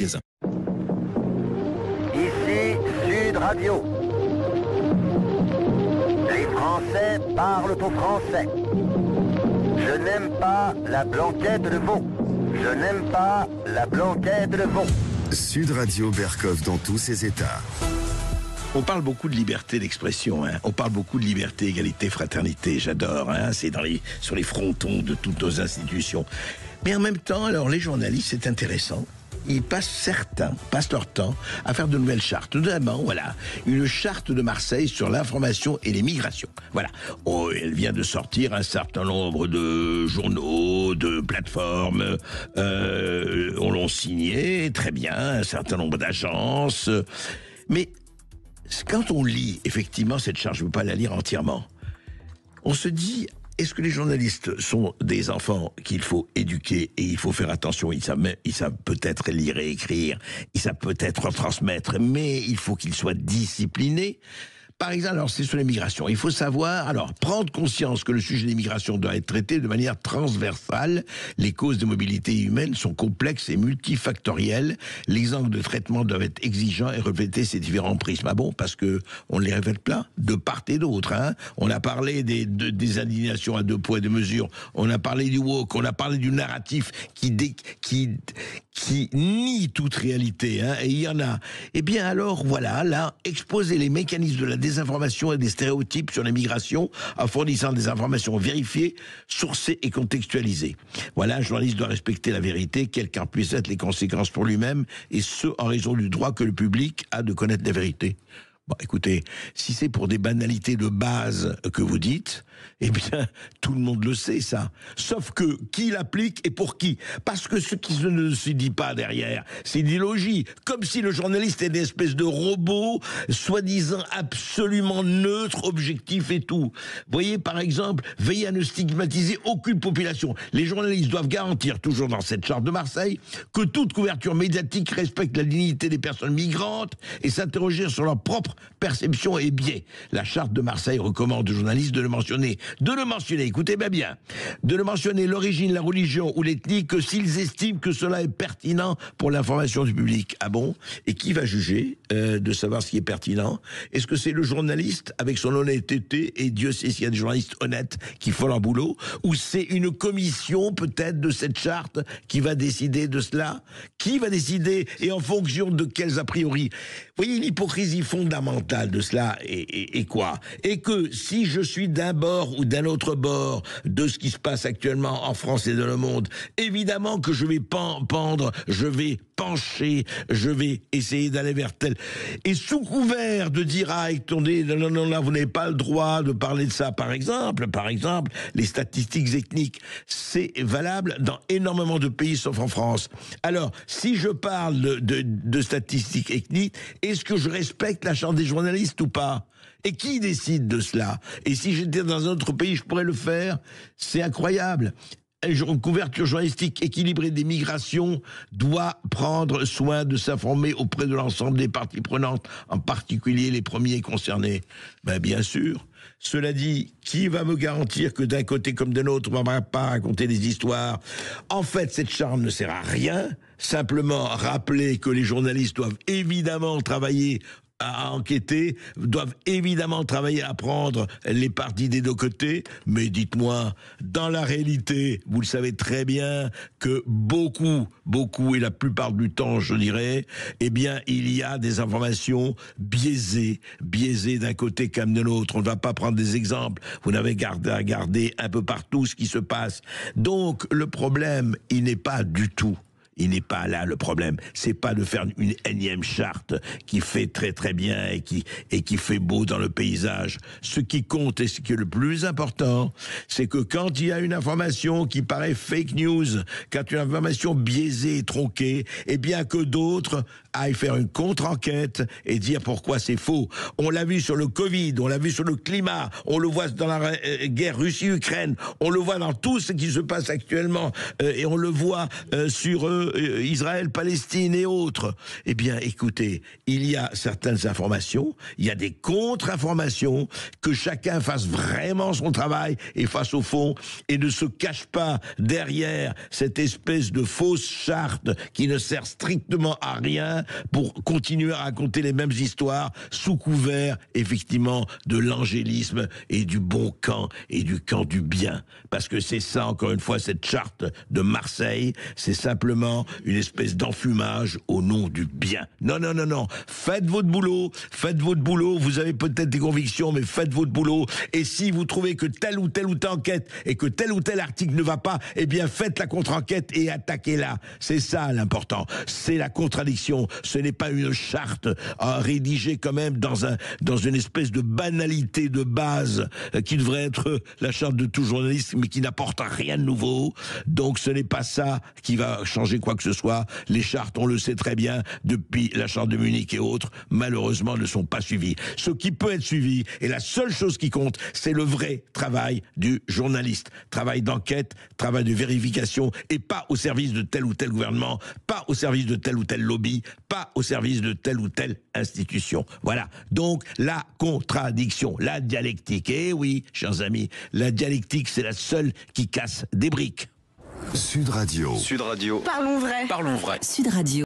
magasin. Ici Sud Radio. Les Français parlent au français. Je n'aime pas la blanquette de veau. Je n'aime pas la blanquette de veau. Sud Radio Berkov dans tous ses états. On parle beaucoup de liberté d'expression, hein. On parle beaucoup de liberté, égalité, fraternité, j'adore, hein. C'est sur les frontons de toutes nos institutions. Mais en même temps, alors les journalistes, c'est intéressant. Certains passent leur temps à faire de nouvelles chartes. Notamment, voilà, une charte de Marseille sur l'information et les migrations. Voilà. Oh, elle vient de sortir un certain nombre de journaux, de plateformes, on l'a signé, très bien, un certain nombre d'agences. Mais quand on lit, effectivement, cette charte, je ne veux pas la lire entièrement, on se dit... Est-ce que les journalistes sont des enfants qu'il faut éduquer et il faut faire attention? Ils savent peut-être lire et écrire, ils savent peut-être transmettre, mais il faut qu'ils soient disciplinés. Par exemple, alors c'est sur les migrations. Il faut savoir, alors, prendre conscience que le sujet des migrations doit être traité de manière transversale. Les causes de mobilité humaine sont complexes et multifactorielles. Les angles de traitement doivent être exigeants et refléter ces différents prismes. Ah bon? Parce que on les répète plein, de part et d'autre, hein. On a parlé des indignations à 2 poids 2 mesures. On a parlé du woke. On a parlé du narratif qui nie toute réalité, hein. Et il y en a. Eh bien alors, voilà, là, exposer les mécanismes de la désinformation et des stéréotypes sur les migrations en fournissant des informations vérifiées, sourcées et contextualisées. Voilà, un journaliste doit respecter la vérité, quelles qu'en puissent être les conséquences pour lui-même, et ce, en raison du droit que le public a de connaître la vérité. Bon, écoutez, si c'est pour des banalités de base que vous dites, eh bien, tout le monde le sait, ça. Sauf que, qui l'applique et pour qui? Parce que ce qui ne se dit pas derrière, c'est l'idéologie. Comme si le journaliste était une espèce de robot, soi-disant absolument neutre, objectif et tout. Vous voyez, par exemple, veiller à ne stigmatiser aucune population. Les journalistes doivent garantir, toujours dans cette charte de Marseille, que toute couverture médiatique respecte la dignité des personnes migrantes et s'interroger sur leur propre perception et biais. La charte de Marseille recommande aux journalistes de le mentionner, écoutez bien, de le mentionner l'origine, la religion ou l'ethnie que s'ils estiment que cela est pertinent pour l'information du public. Ah bon? Et qui va juger de savoir ce qui est pertinent? Est-ce que c'est le journaliste avec son honnêteté, et Dieu sait s'il y a des journalistes honnêtes qui font leur boulot, ou c'est une commission peut-être de cette charte qui va décider de cela? Qui va décider et en fonction de quels a priori? Vous voyez l'hypocrisie fondamentale de cela et quoi? Et que si je suis d'un bord ou d'un autre bord de ce qui se passe actuellement en France et dans le monde, évidemment que je vais je vais pencher, je vais essayer d'aller vers tel. Et sous couvert de dire, attendez, non, là, vous n'avez pas le droit de parler de ça, par exemple, les statistiques ethniques, c'est valable dans énormément de pays, sauf en France. Alors, si je parle de statistiques ethniques, est-ce que je respecte la charte des journalistes ou pas? Et qui décide de cela? Et si j'étais dans un autre pays, je pourrais le faire? C'est incroyable. Une couverture journalistique équilibrée des migrations doit prendre soin de s'informer auprès de l'ensemble des parties prenantes, en particulier les premiers concernés. Ben, bien sûr. Cela dit, qui va me garantir que d'un côté comme de l'autre, on ne va pas raconter des histoires? En fait, cette charte ne sert à rien. Simplement rappeler que les journalistes doivent évidemment travailler à enquêter, doivent évidemment travailler à prendre les parties des 2 côtés, mais dites-moi, dans la réalité, vous le savez très bien que beaucoup, et la plupart du temps, je dirais, eh bien, il y a des informations biaisées d'un côté comme de l'autre. On ne va pas prendre des exemples. Vous n'avez qu'à regarder un peu partout ce qui se passe. Donc, le problème, il n'est pas du tout. Il n'est pas là le problème. C'est pas de faire une énième charte qui fait très très bien et qui fait beau dans le paysage. Ce qui compte et ce qui est le plus important, c'est que quand il y a une information qui paraît fake news, quand une information biaisée et tronquée, eh bien que d'autres aillent faire une contre-enquête et dire pourquoi c'est faux. On l'a vu sur le Covid, on l'a vu sur le climat, on le voit dans la guerre Russie-Ukraine, on le voit dans tout ce qui se passe actuellement et on le voit sur Israël, Palestine et autres. Eh bien, écoutez, il y a certaines informations, il y a des contre-informations, que chacun fasse vraiment son travail et fasse au fond, et ne se cache pas derrière cette espèce de fausse charte qui ne sert strictement à rien pour continuer à raconter les mêmes histoires sous couvert, effectivement, de l'angélisme et du bon camp et du camp du bien. Parce que c'est ça, encore une fois, cette charte de Marseille, c'est simplement une espèce d'enfumage au nom du bien. Non, non, non, non. Faites votre boulot, vous avez peut-être des convictions, mais faites votre boulot. Et si vous trouvez que telle ou telle enquête et que tel ou tel article ne va pas, eh bien faites la contre-enquête et attaquez-la. C'est ça l'important. C'est la contradiction. Ce n'est pas une charte rédigée quand même dans une espèce de banalité de base qui devrait être la charte de tout journaliste, mais qui n'apporte rien de nouveau. Donc ce n'est pas ça qui va changer quoi que ce soit. Les chartes, on le sait très bien, depuis la charte de Munich et autres, malheureusement ne sont pas suivies. Ce qui peut être suivi, et la seule chose qui compte, c'est le vrai travail du journaliste. Travail d'enquête, travail de vérification, et pas au service de tel ou tel gouvernement, pas au service de tel ou tel lobby, pas au service de telle ou telle institution. Voilà. Donc, la contradiction, la dialectique. Et oui, chers amis, la dialectique, c'est la seule qui casse des briques. Sud Radio. Sud Radio. Parlons vrai. Parlons vrai. Sud Radio.